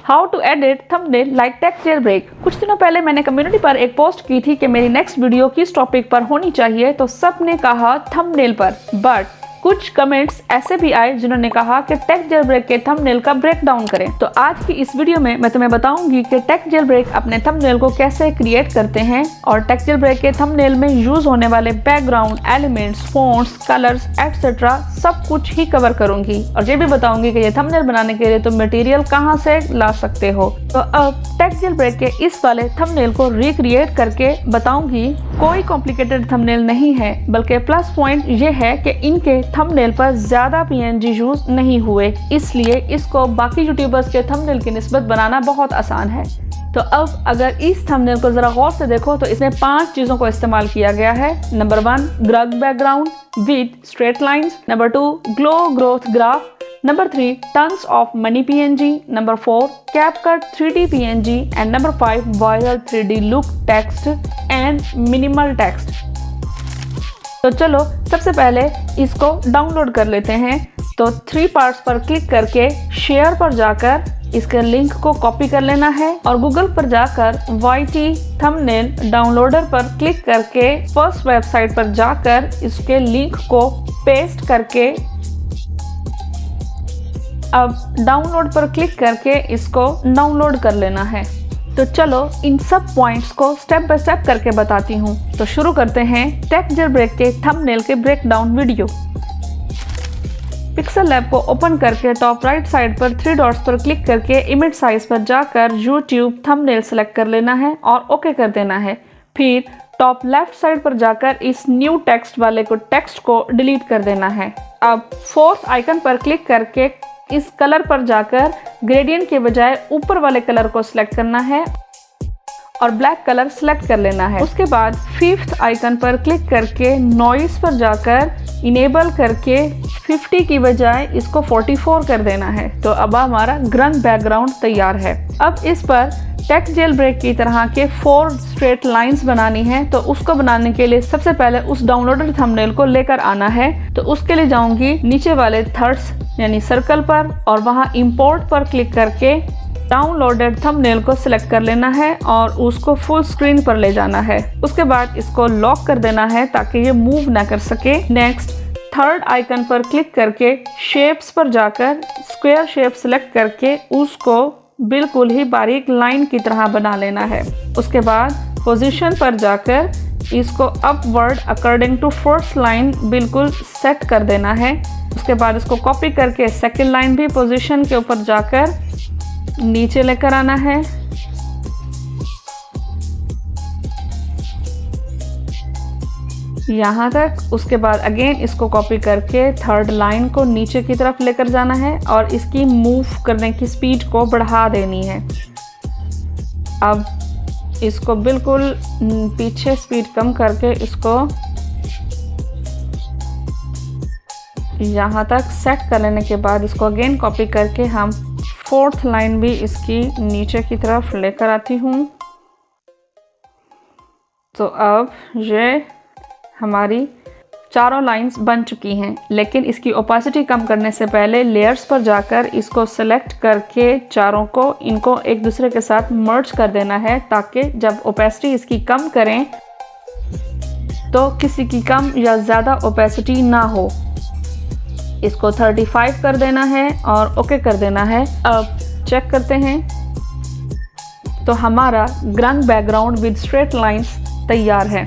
How to edit thumbnail like tech jailbreak. कुछ दिनों पहले मैंने कम्युनिटी पर एक पोस्ट की थी कि मेरी नेक्स्ट वीडियो किस टॉपिक पर होनी चाहिए, तो सबने कहा थंबनेल पर। बट कुछ कमेंट्स ऐसे भी आए जिन्होंने कहा कि टेक जेलब्रेक के थंबनेल का ब्रेक डाउन करें। तो आज की इस वीडियो में मैं तुम्हें बताऊंगी कि टेक जेलब्रेक अपने थंबनेल को कैसे क्रिएट करते हैं और टेक जेलब्रेक के थंबनेल में यूज होने वाले background, elements, fonts, colours etcetera सब कुछ ही कवर करूंगी। और ये भी बताऊंगी कि ये थंबनेल बनाने के लिए तुम मटेरियल कहां से ला सकते हो। तो अब टेक जेलब्रेक के इस वाले थंबनेल को रिक्रिएट करके बताऊंगी। कोई कॉम्प्लिकेटेड थंबनेल नहीं है, बल्कि प्लस पॉइंट ये है कि इनके थंबनेल पर ज्यादा पीएनजी यूज नहीं हुए, इसलिए इसको बाकी यूट्यूबर्स के थंबनेल की निस्बत बनाना बहुत आसान है। तो अब अगर इस थंबनेल को जरा गौर से देखो तो इसमें 5 चीजों को इस्तेमाल किया गया है। Number 1 grunge background with straight lines, number 2 glow growth graph, number 3 tons of money PNG, number 4 CapCut 3D PNG and number 5 viral 3D look text and minimal text। तो चलो सबसे पहले इसको डाउनलोड कर लेते हैं। तो 3 पार्ट्स पर क्लिक करके शेयर पर जाकर इसके लिंक को कॉपी कर लेना है और गूगल पर जाकर YT थंबनेल डाउनलोडर पर क्लिक करके फर्स्ट वेबसाइट पर जाकर इसके लिंक को पेस्ट करके अब डाउनलोड पर क्लिक करके इसको डाउनलोड कर लेना है। तो चलो इन सब पॉइंट्स को स्टेप बाय स्टेप करके बताती हूँ। तो शुरू करते हैं टेक जेलब्रेक के थंबनेल के ब्रेकडाउन वीडियो। पिक्सल लैब को ओपन करके टॉप राइट साइड पर 3 डॉट्स पर क्लिक करके इमेज साइज पर जाकर यूट्यूब थंबनेल सेलेक्ट कर लेना है और ओके कर देना है। फिर टॉप लेफ्ट साइड पर जाकर इस न्यू टेक्स्ट वाले टेक्स्ट को डिलीट कर देना है। अब फोर्थ आइकन पर क्लिक करके इस कलर पर जाकर ग्रेडियंट के बजाय ऊपर वाले कलर को सिलेक्ट करना है और ब्लैक कलर सिलेक्ट कर लेना है। उसके बाद 5th आइकन पर क्लिक करके नॉइस पर जाकर इनेबल करके 50 की बजाय इसको 44 कर देना है। तो अब हमारा ग्रन बैकग्राउंड तैयार है। अब इस पर टेक जेलब्रेक की तरह के 4 स्ट्रेट लाइंस बनानी है। तो उसको बनाने के लिए सबसे पहले उस डाउनलोडेड थंबनेल को लेकर आना है। तो उसके लिए जाऊंगी नीचे वाले थर्ड्स यानी सर्कल पर और वहां इंपोर्ट पर क्लिक करके डाउनलोडेड थंबनेल को सिलेक्ट कर लेना है और उसको फुल स्क्रीन पर ले जाना है। उसके बाद इसको लॉक कर देना है ताकि ये मूव ना कर सके। नेक्स्ट थर्ड आइकन पर क्लिक करके शेप्स पर जाकर स्क्वायर शेप सिलेक्ट करके उसको बिल्कुल ही बारीक लाइन की तरह बना लेना है। उसके बाद पोजीशन पर जाकर इसको upward according to first line बिल्कुल सेट कर देना है। उसके बाद इसको कॉपी करके सेकंड लाइन भी पोजीशन के ऊपर जाकर नीचे लेकर आना है। यहाँ तक। उसके बाद अगेन इसको कॉपी करके थर्ड लाइन को नीचे की तरफ लेकर जाना है और इसकी मूव करने की स्पीड को बढ़ा देनी है। अब इसको बिल्कुल पीछे स्पीड कम करके इसको यहाँ तक सेट कर लेने के बाद इसको अगेन कॉपी करके हम 4th लाइन भी इसकी नीचे की तरफ लेकर आती हूँ। तो अब ये हमारी चारों लाइंस बन चुकी हैं, लेकिन इसकी ओपेसिटी कम करने से पहले लेयर्स पर जाकर इसको सेलेक्ट करके चारों को इनको एक दूसरे के साथ मर्ज कर देना है ताकि जब ओपेसिटी इसकी कम करें तो किसी की कम या ज़्यादा ओपेसिटी ना हो। इसको 35 कर देना है और ओके कर देना है। अब चेक करते हैं तो हमारा grown background with straight lines तैयार है।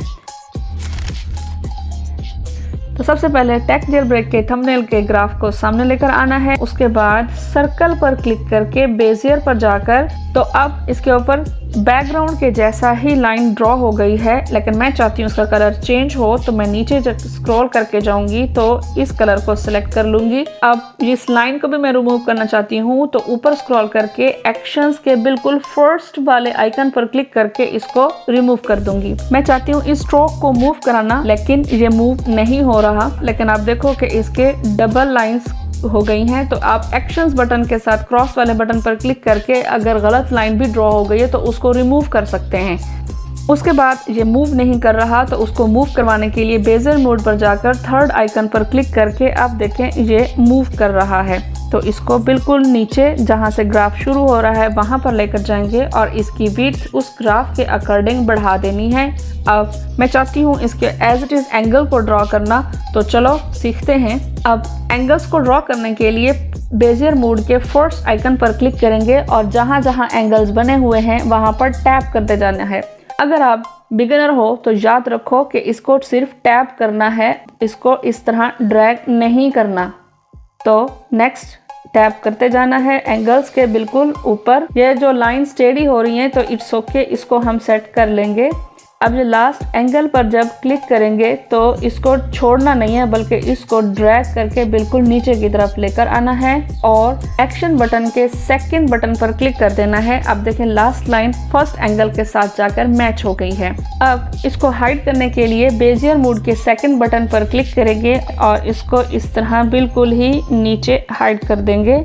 तो सबसे पहले टेक जेलब्रेक के थंबनेल के ग्राफ को सामने लेकर आना है। उसके बाद सर्कल पर क्लिक करके बेजियर पर जाकर तो अब इसके ऊपर बैकग्राउंड के जैसा ही लाइन ड्रॉ हो गई है, लेकिन मैं चाहती हूँ उसका कलर चेंज हो। तो मैं नीचे जब स्क्रॉल करके जाऊंगी तो इस कलर को सिलेक्ट कर लूंगी। अब इस लाइन को भी मैं रिमूव करना चाहती हूँ तो ऊपर स्क्रॉल करके एक्शंस के बिल्कुल फर्स्ट वाले आइकन पर क्लिक करके इसको रिमूव कर दूंगी। मैं चाहती हूँ इस स्ट्रोक को मूव कराना, लेकिन ये मूव नहीं हो रहा। लेकिन आप देखो कि इसके डबल लाइंस हो गई हैं। तो आप एक्शंस बटन के साथ क्रॉस वाले बटन पर क्लिक करके अगर गलत लाइन भी ड्रॉ हो गई है तो उसको रिमूव कर सकते हैं। उसके बाद ये मूव नहीं कर रहा तो उसको मूव करवाने के लिए बेजियर मोड पर जाकर थर्ड आइकन पर क्लिक करके आप देखें ये मूव कर रहा है। तो इसको बिल्कुल नीचे जहाँ से ग्राफ शुरू हो रहा है वहाँ पर लेकर जाएंगे और इसकी विड्थ उस ग्राफ के अकॉर्डिंग बढ़ा देनी है। अब मैं चाहती हूँ इसके एज इट इज़ एंगल को ड्रॉ करना, तो चलो सीखते हैं। अब एंगल्स को ड्रॉ करने के लिए बेजियर मोड के फर्स्ट आइकन पर क्लिक करेंगे और जहाँ जहाँ एंगल्स बने हुए हैं वहाँ पर टैप करते जाना है। अगर आप बिगिनर हो तो याद रखो कि इसको सिर्फ टैप करना है, इसको इस तरह ड्रैग नहीं करना। तो नेक्स्ट टैप करते जाना है एंगल्स के बिल्कुल ऊपर। ये जो लाइन स्टेडी हो रही है तो इट्स ओके, इसको हम सेट कर लेंगे। अब ये लास्ट एंगल पर जब क्लिक करेंगे तो इसको छोड़ना नहीं है बल्कि इसको ड्रैग करके बिल्कुल नीचे की तरफ लेकर आना है और एक्शन बटन के सेकंड बटन पर क्लिक कर देना है। अब देखें लास्ट लाइन फर्स्ट एंगल के साथ जाकर मैच हो गई है। अब इसको हाइड करने के लिए बेजियर मोड के सेकंड बटन पर क्लिक करेंगे और इसको इस तरह बिल्कुल ही नीचे हाइड कर देंगे।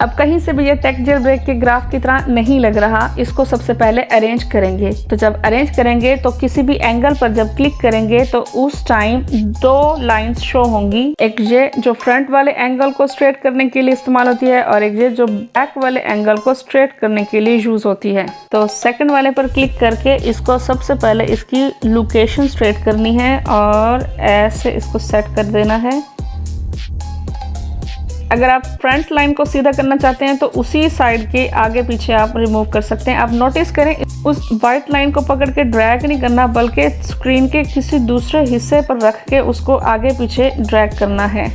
अब कहीं से भी ये टेक जेल ब्रेक के ग्राफ की तरह नहीं लग रहा, इसको सबसे पहले अरेंज करेंगे। तो जब अरेंज करेंगे तो किसी भी एंगल पर जब क्लिक करेंगे तो उस टाइम दो लाइंस शो होंगी, एक ये जो फ्रंट वाले एंगल को स्ट्रेट करने के लिए इस्तेमाल होती है और एक ये जो बैक वाले एंगल को स्ट्रेट करने के लिए यूज होती है। तो सेकंड वाले पर क्लिक करके इसको सबसे पहले इसकी लोकेशन स्ट्रेट करनी है और ऐसे इसको सेट कर देना है। अगर आप फ्रंट लाइन को सीधा करना चाहते हैं तो उसी साइड के आगे पीछे आप रिमूव कर सकते हैं। आप नोटिस करें उस वाइट लाइन को पकड़ के ड्रैग नहीं करना बल्कि स्क्रीन के किसी दूसरे हिस्से पर रख के उसको आगे पीछे ड्रैग करना है।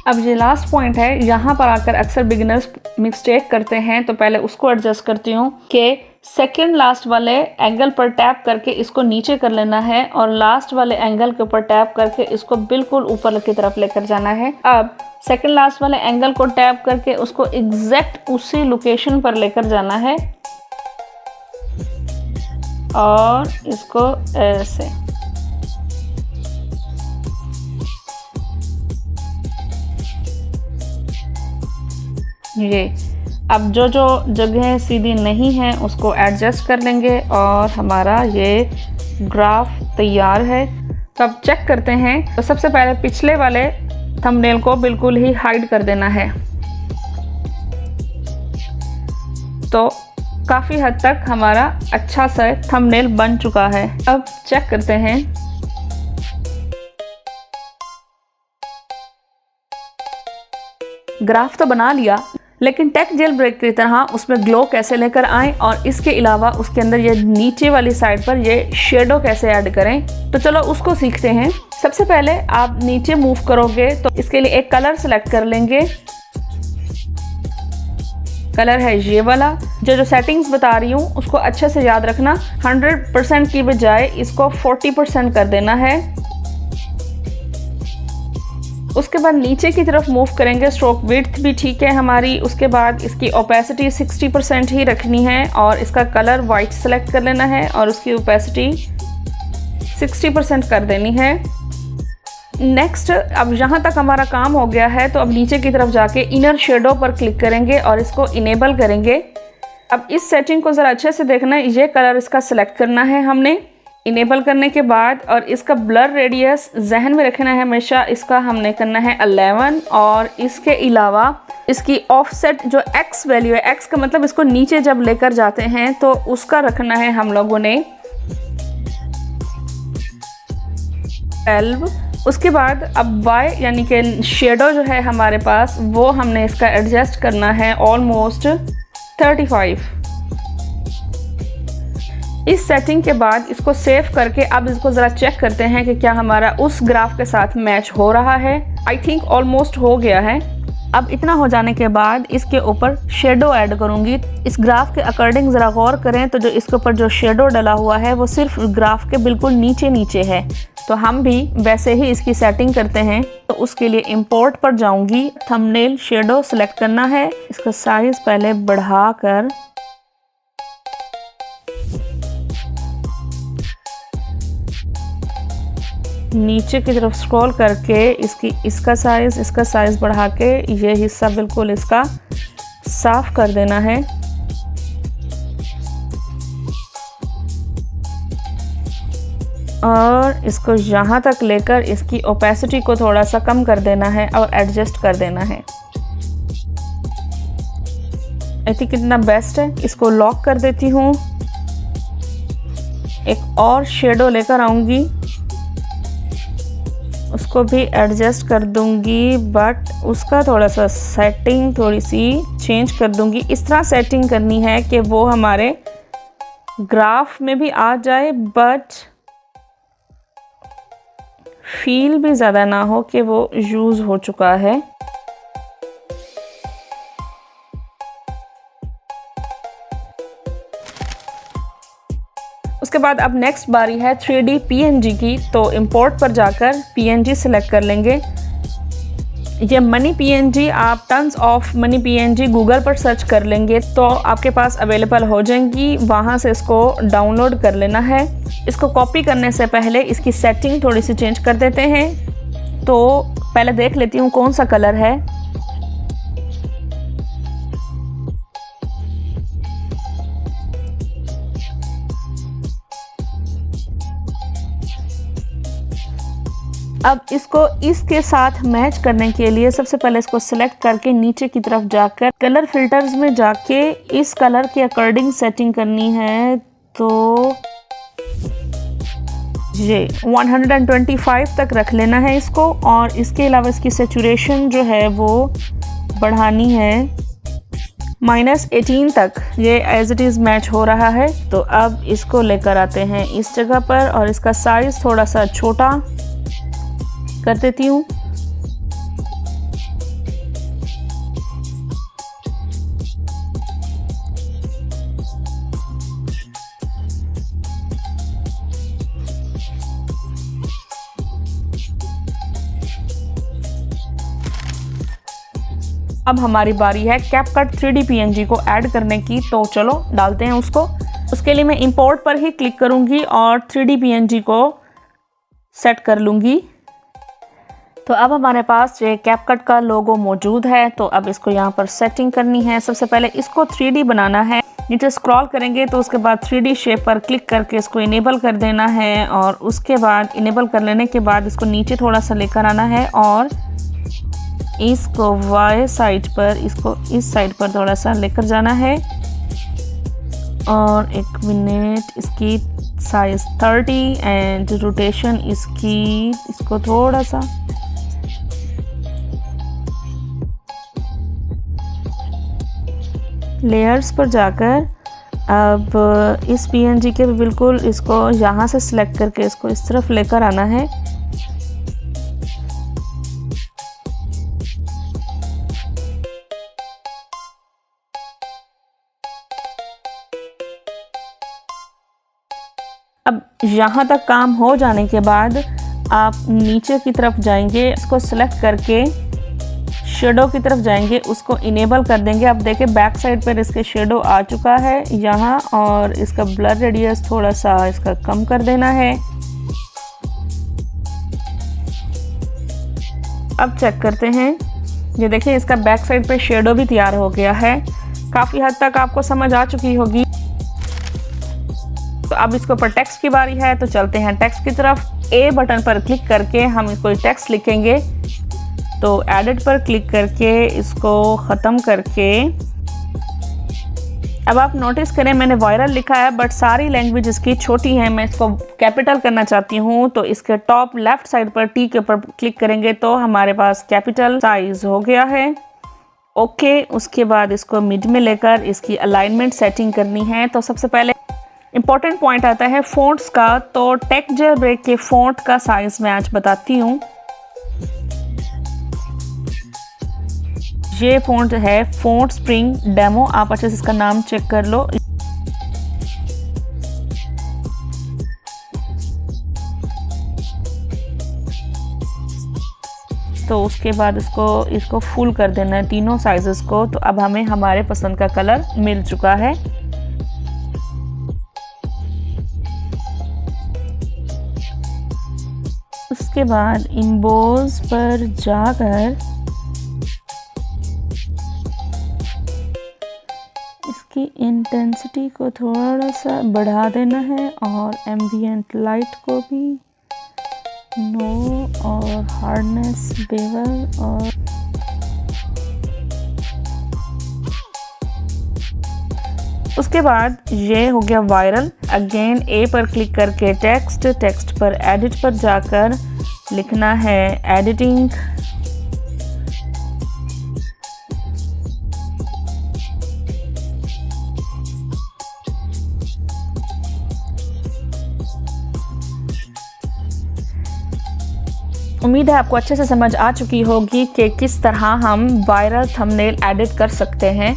अब ये लास्ट पॉइंट है, यहाँ पर आकर अक्सर बिगिनर्स मिस्टेक करते हैं, तो पहले उसको एडजस्ट करती हूँ कि सेकंड लास्ट वाले एंगल पर टैप करके इसको नीचे कर लेना है और लास्ट वाले एंगल के ऊपर टैप करके इसको बिल्कुल ऊपर की तरफ लेकर जाना है। अब सेकंड लास्ट वाले एंगल को टैप करके उसको एग्जैक्ट उसी लोकेशन पर लेकर जाना है और इसको ऐसे ये। अब जो जो जगह सीधी नहीं है उसको एडजस्ट कर लेंगे और हमारा ये ग्राफ तैयार है। तो अब चेक करते हैं। तो सबसे पहले पिछले वाले थंबनेल को बिल्कुल ही हाइड कर देना है। तो काफ़ी हद तक हमारा अच्छा सा थंबनेल बन चुका है। अब चेक करते हैं। ग्राफ तो बना लिया, लेकिन टेक जेल ब्रेक की तरह उसमें ग्लो कैसे लेकर आएं और इसके अलावा उसके अंदर ये नीचे वाली साइड पर ये शेडो कैसे ऐड करें, तो चलो उसको सीखते हैं। सबसे पहले आप नीचे मूव करोगे तो इसके लिए एक कलर सेलेक्ट कर लेंगे। कलर है ये वाला। जो सेटिंग्स बता रही हूँ उसको अच्छे से याद रखना। 100% की बजाय इसको 40% कर देना है। उसके बाद नीचे की तरफ मूव करेंगे। स्ट्रोक विड्थ भी ठीक है हमारी। उसके बाद इसकी ओपेसिटी 60% ही रखनी है और इसका कलर वाइट सेलेक्ट कर लेना है और उसकी ओपेसिटी 60% कर देनी है। नेक्स्ट, अब यहाँ तक हमारा काम हो गया है तो अब नीचे की तरफ जाके इनर शेडो पर क्लिक करेंगे और इसको इनेबल करेंगे। अब इस सेटिंग को ज़रा अच्छे से देखना है। ये कलर इसका सिलेक्ट करना है हमने इनेबल करने के बाद, और इसका ब्लर रेडियस जहन में रखना है हमेशा। इसका हमने करना है 11 और इसके अलावा इसकी ऑफसेट जो x वैल्यू है, x का मतलब इसको नीचे जब लेकर जाते हैं तो उसका रखना है हम लोगों ने 12। उसके बाद अब y यानी कि शेडो जो है हमारे पास वो हमने इसका एडजस्ट करना है ऑलमोस्ट 35। इस सेटिंग के बाद इसको सेव करके अब इसको ज़रा चेक करते हैं कि क्या हमारा उस ग्राफ के साथ मैच हो रहा है। आई थिंक ऑलमोस्ट हो गया है। अब इतना हो जाने के बाद इसके ऊपर शेडो ऐड करूँगी। इस ग्राफ के अकॉर्डिंग ज़रा गौर करें तो जो इसके ऊपर जो शेडो डला हुआ है वो सिर्फ ग्राफ के बिल्कुल नीचे नीचे है। तो हम भी वैसे ही इसकी सेटिंग करते हैं। तो उसके लिए इंपोर्ट पर जाऊँगी, थंबनेल शेडो सेलेक्ट करना है। इसका साइज़ पहले बढ़ा कर नीचे की तरफ स्क्रॉल करके इसका साइज़ बढ़ा के ये हिस्सा बिल्कुल इसका साफ कर देना है। और इसको यहाँ तक लेकर इसकी ओपेसिटी को थोड़ा सा कम कर देना है और एडजस्ट कर देना है। आई थिंक कितना बेस्ट है। इसको लॉक कर देती हूँ। एक और शेडो लेकर आऊँगी, उसको भी एडजस्ट कर दूंगी, बट उसका थोड़ा सा सेटिंग थोड़ी सी चेंज कर दूंगी। इस तरह सेटिंग करनी है कि वो हमारे ग्राफ में भी आ जाए, बट फील भी ज़्यादा ना हो कि वो यूज़ हो चुका है। उसके बाद अब नेक्स्ट बारी है 3D PNG की। तो इंपोर्ट पर जाकर PNG सिलेक्ट कर लेंगे। ये मनी PNG, आप tons of money PNG Google पर सर्च कर लेंगे तो आपके पास अवेलेबल हो जाएंगी। वहाँ से इसको डाउनलोड कर लेना है। इसको कॉपी करने से पहले इसकी सेटिंग थोड़ी सी चेंज कर देते हैं। तो पहले देख लेती हूँ कौन सा कलर है। अब इसको इसके साथ मैच करने के लिए सबसे पहले इसको सिलेक्ट करके नीचे की तरफ जाकर कलर फिल्टर्स में जाके इस कलर के अकॉर्डिंग सेटिंग करनी है। तो ये 125 तक रख लेना है इसको। और इसके अलावा इसकी सैचुरेशन जो है वो बढ़ानी है -18 तक। ये एज इट इज़ मैच हो रहा है। तो अब इसको लेकर आते हैं इस जगह पर और इसका साइज़ थोड़ा सा छोटा कर देती हूँ। अब हमारी बारी है कैपकट 3D PNG को ऐड करने की। तो चलो डालते हैं उसको। उसके लिए मैं इंपोर्ट पर ही क्लिक करूँगी और 3D PNG को सेट कर लूँगी। तो अब हमारे पास ये कैपकट का लोगो मौजूद है। तो अब इसको यहाँ पर सेटिंग करनी है। सबसे पहले इसको 3D बनाना है। नीचे स्क्रॉल करेंगे तो उसके बाद 3D शेप पर क्लिक करके इसको इनेबल कर देना है। और उसके बाद इनेबल कर लेने के बाद इसको नीचे थोड़ा सा लेकर आना है और इसको वाई साइड पर, इसको इस साइड पर थोड़ा सा लेकर जाना है। और 1 मिनट, इसकी साइज 30 एंड रोटेशन इसको थोड़ा सा लेयर्स पर जाकर अब इस PNG के बिल्कुल इसको यहाँ से सिलेक्ट करके इसको इस तरफ लेकर आना है। अब यहाँ तक काम हो जाने के बाद आप नीचे की तरफ जाएंगे, इसको सिलेक्ट करके शेडो की तरफ जाएंगे, उसको इनेबल कर देंगे। अब देखिए बैक साइड पर इसके शेडो आ चुका है यहाँ। और इसका ब्लर रेडियस थोड़ा सा इसका कम कर देना है। अब चेक करते हैं। ये देखिए इसका बैक साइड पे शेडो भी तैयार हो गया है। काफ़ी हद तक आपको समझ आ चुकी होगी। तो अब इसके ऊपर टेक्स्ट की बारी है। तो चलते हैं टेक्स्ट की तरफ। ए बटन पर क्लिक करके हम इसको टेक्स्ट लिखेंगे। तो एडिट पर क्लिक करके इसको ख़त्म करके अब आप नोटिस करें मैंने वायरल लिखा है बट सारी लैंग्वेज इसकी छोटी है। मैं इसको कैपिटल करना चाहती हूँ। तो इसके टॉप लेफ्ट साइड पर टी के ऊपर क्लिक करेंगे तो हमारे पास कैपिटल साइज हो गया है। ओके, उसके बाद इसको मिड में लेकर इसकी अलाइनमेंट सेटिंग करनी है। तो सबसे पहले इम्पॉर्टेंट पॉइंट आता है फ़ॉन्ट्स का। तो टेक जेलब्रेक के फ़ॉन्ट का साइज़ मैं आज बताती हूँ। ये फ़ॉन्ट है फ़ॉन्ट स्प्रिंग डेमो। आप अच्छे से इसका नाम चेक कर लो। तो उसके बाद इसको फुल कर देना है तीनों साइजेस को। तो अब हमें हमारे पसंद का कलर मिल चुका है। उसके बाद इम्बोज पर जाकर इसकी इंटेंसिटी को थोड़ा सा बढ़ा देना है और एम्बिएंट लाइट को भी नो और हार्डनेस बेवल और उसके बाद ये हो गया वायरल। अगेन ए पर क्लिक करके टेक्स्ट पर एडिट पर जाकर लिखना है एडिटिंग। उम्मीद है आपको अच्छे से समझ आ चुकी होगी कि किस तरह हम वायरल थंबनेल एडिट कर सकते हैं।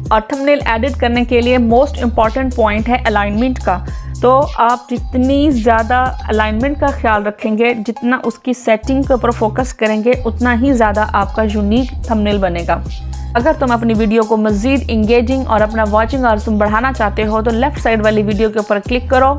और थंबनेल एडिट करने के लिए मोस्ट इम्पॉर्टेंट पॉइंट है अलाइनमेंट का। तो आप जितनी ज़्यादा अलाइनमेंट का ख्याल रखेंगे, जितना उसकी सेटिंग के ऊपर फोकस करेंगे, उतना ही ज़्यादा आपका यूनिक थंबनेल बनेगा। अगर तुम अपनी वीडियो को मज़ीद इंगेजिंग और अपना वॉचिंग आवर्स तुम बढ़ाना चाहते हो तो लेफ़्ट साइड वाली वीडियो के ऊपर क्लिक करो।